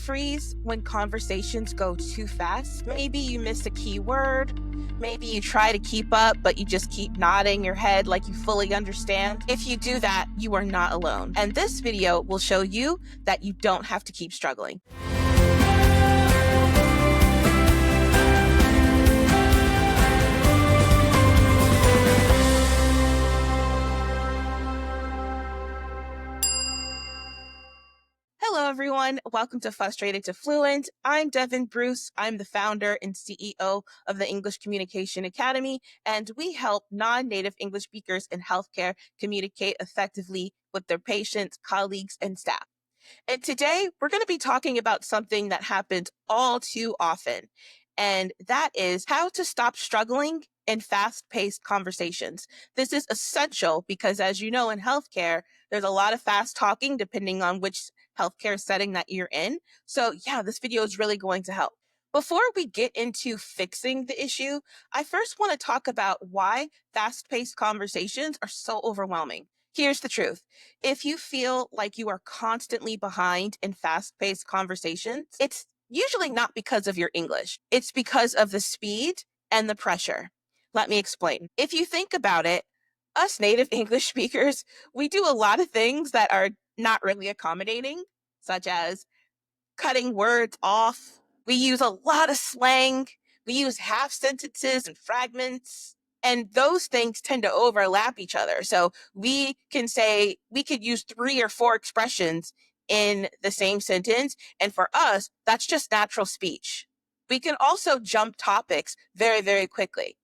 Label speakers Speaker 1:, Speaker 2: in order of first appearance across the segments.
Speaker 1: freeze when conversations go too fast? Maybe you miss a key word. Maybe you try to keep up, but you just keep nodding your head like you fully understand. If you do that, you are not alone. And this video will show you that you don't have to keep struggling. Hello, everyone. Welcome to Frustrated to Fluent. I'm Devin Bruce. I'm the founder and CEO of the English Communication Academy, and we help non-native English speakers in healthcare communicate effectively with their patients, colleagues, and staff. And today, we're going to be talking about something that happens all too often, and that is how to stop struggling in fast-paced conversations. This is essential because, as you know, in healthcare, there's a lot of fast talking depending on which healthcare setting that you're in. So yeah, this video is really going to help. Before we get into fixing the issue, I first want to talk about why fast-paced conversations are so overwhelming. Here's the truth. If you feel like you are constantly behind in fast-paced conversations, it's usually not because of your English. It's because of the speed and the pressure. Let me explain. If you think about it, us native English speakers, we do a lot of things that are not really accommodating, such as cutting words off. We use a lot of slang. We use half sentences and fragments. And those things tend to overlap each other. So we could use 3 or 4 expressions in the same sentence. And for us, that's just natural speech. We can also jump topics very, very quickly.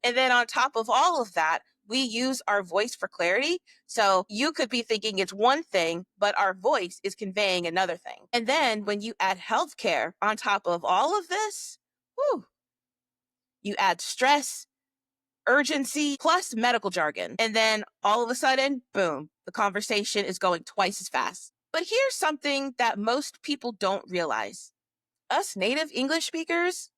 Speaker 1: And then on top of all of that, we use our voice for clarity. So you could be thinking it's one thing, but our voice is conveying another thing. And then when you add healthcare on top of all of this, you add stress, urgency, plus medical jargon. And then all of a sudden, boom, the conversation is going twice as fast. But here's something that most people don't realize. Us native English speakers,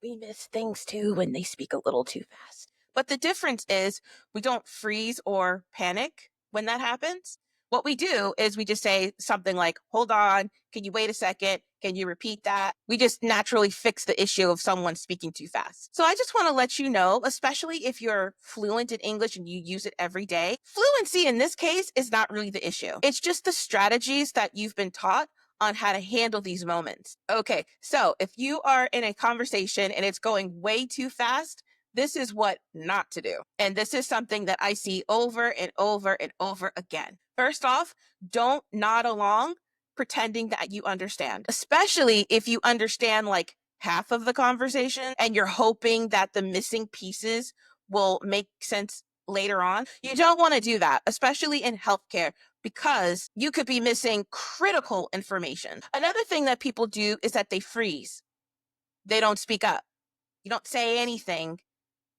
Speaker 1: we miss things too when they speak a little too fast. But the difference is we don't freeze or panic when that happens. What we do is we just say something like, hold on, can you wait a second? Can you repeat that? We just naturally fix the issue of someone speaking too fast. So I just want to let you know, especially if you're fluent in English and you use it every day, fluency in this case is not really the issue. It's just the strategies that you've been taught on how to handle these moments. Okay, so if you are in a conversation and it's going way too fast, this is what not to do. And this is something that I see over and over and over again. First off, don't nod along pretending that you understand, especially if you understand like half of the conversation and you're hoping that the missing pieces will make sense later on. You don't want to do that, especially in healthcare, because you could be missing critical information. Another thing that people do is that they freeze. They don't speak up. You don't say anything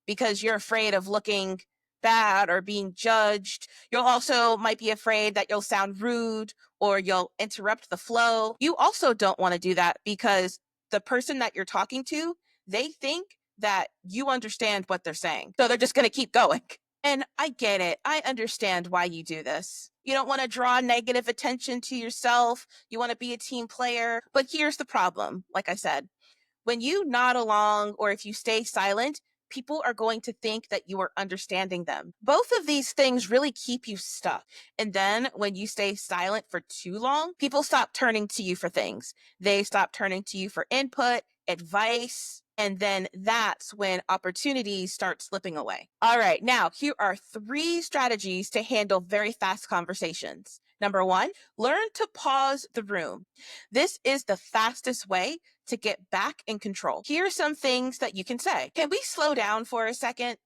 Speaker 1: because you're afraid of looking bad or being judged. You'll also might be afraid that you'll sound rude or you'll interrupt the flow. You also don't want to do that because the person that you're talking to, they think that you understand what they're saying. So they're just going to keep going. And I get it. I understand why you do this. You don't want to draw negative attention to yourself. You want to be a team player. But here's the problem. Like I said, when you nod along or if you stay silent, people are going to think that you are understanding them. Both of these things really keep you stuck. And then when you stay silent for too long, people stop turning to you for things. They stop turning to you for input, advice, and then that's when opportunities start slipping away. All right, now here are 3 strategies to handle very fast conversations. Number 1, learn to pause the room. This is the fastest way to get back in control. Here are some things that you can say. Can we slow down for a second?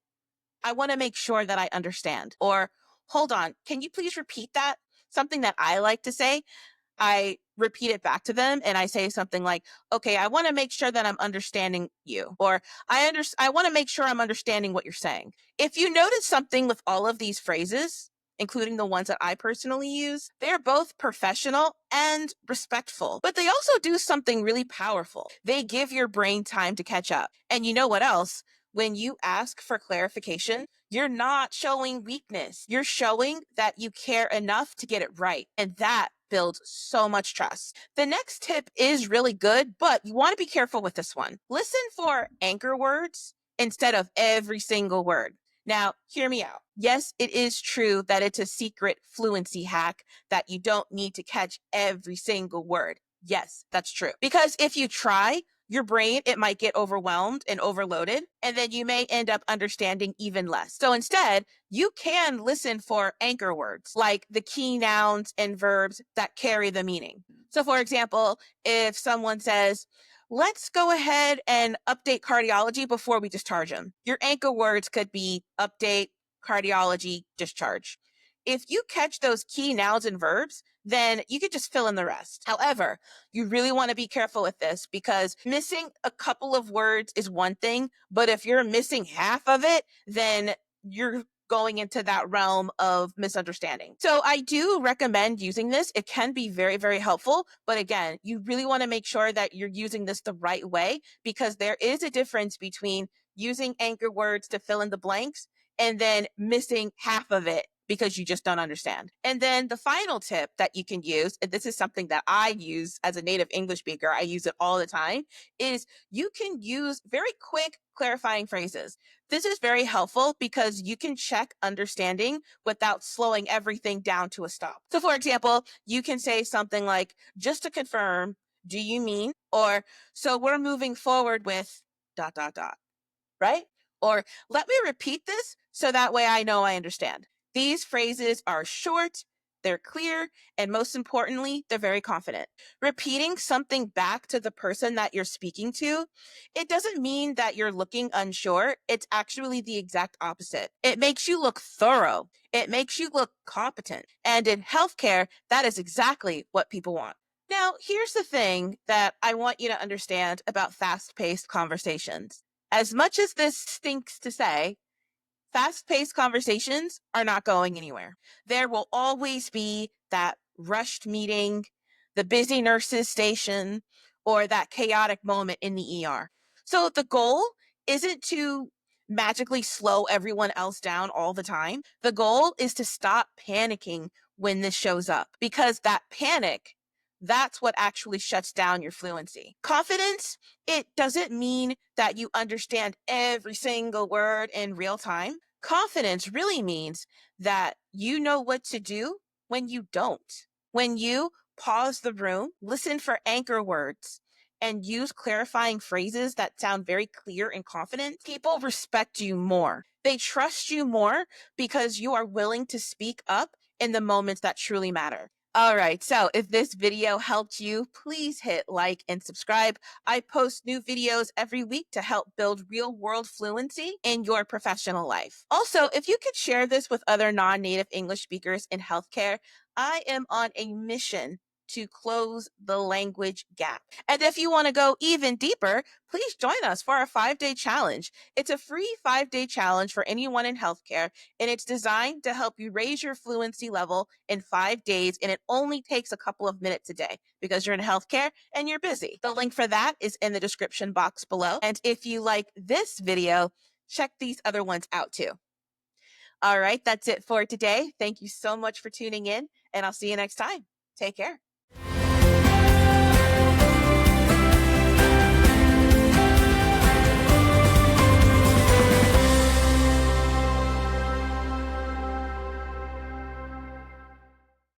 Speaker 1: I want to make sure that I understand. Or, hold on, can you please repeat that? Something that I like to say, I repeat it back to them and I say something like, okay, I want to make sure that I'm understanding you. Or I want to make sure I'm understanding what you're saying. If you notice something with all of these phrases, including the ones that I personally use, they're both professional and respectful, but they also do something really powerful. They give your brain time to catch up. And you know what else? When you ask for clarification, you're not showing weakness. You're showing that you care enough to get it right. And that builds so much trust. The next tip is really good, but you want to be careful with this one. Listen for anchor words instead of every single word. Now, hear me out. Yes, it is true that it's a secret fluency hack that you don't need to catch every single word. Yes, that's true. Because if you try, your brain, it might get overwhelmed and overloaded, and then you may end up understanding even less. So instead, you can listen for anchor words, like the key nouns and verbs that carry the meaning. So for example, if someone says, let's go ahead and update cardiology before we discharge them. Your anchor words could be update, cardiology, discharge. If you catch those key nouns and verbs, then you could just fill in the rest. However, you really want to be careful with this because missing a couple of words is one thing, but if you're missing half of it, then you're going into that realm of misunderstanding. So I do recommend using this. It can be very, very helpful. But again, you really want to make sure that you're using this the right way because there is a difference between using anchor words to fill in the blanks and then missing half of it because you just don't understand. And then the final tip that you can use, and this is something that I use as a native English speaker, I use it all the time, is you can use very quick clarifying phrases. This is very helpful because you can check understanding without slowing everything down to a stop. So for example, you can say something like, just to confirm, do you mean? Or, so we're moving forward with ... right? Or let me repeat this so that way I know I understand. These phrases are short, they're clear, and most importantly, they're very confident. Repeating something back to the person that you're speaking to, it doesn't mean that you're looking unsure. It's actually the exact opposite. It makes you look thorough. It makes you look competent. And in healthcare, that is exactly what people want. Now, here's the thing that I want you to understand about fast-paced conversations. As much as this stinks to say, fast-paced conversations are not going anywhere. There will always be that rushed meeting, the busy nurse's station, or that chaotic moment in the ER. So the goal isn't to magically slow everyone else down all the time. The goal is to stop panicking when this shows up because that panic, that's what actually shuts down your fluency. Confidence, it doesn't mean that you understand every single word in real time. Confidence really means that you know what to do when you don't. When you pause the room, listen for anchor words, and use clarifying phrases that sound very clear and confident, people respect you more. They trust you more because you are willing to speak up in the moments that truly matter. All right, so if this video helped you, please hit like and subscribe. I post new videos every week to help build real-world fluency in your professional life. Also, if you could share this with other non-native English speakers in healthcare, I am on a mission to close the language gap. And if you want to go even deeper, please join us for our 5-day challenge. It's a free 5-day challenge for anyone in healthcare, and it's designed to help you raise your fluency level in 5 days, and it only takes a couple of minutes a day because you're in healthcare and you're busy. The link for that is in the description box below. And if you like this video, check these other ones out too. All right, that's it for today. Thank you so much for tuning in, and I'll see you next time. Take care.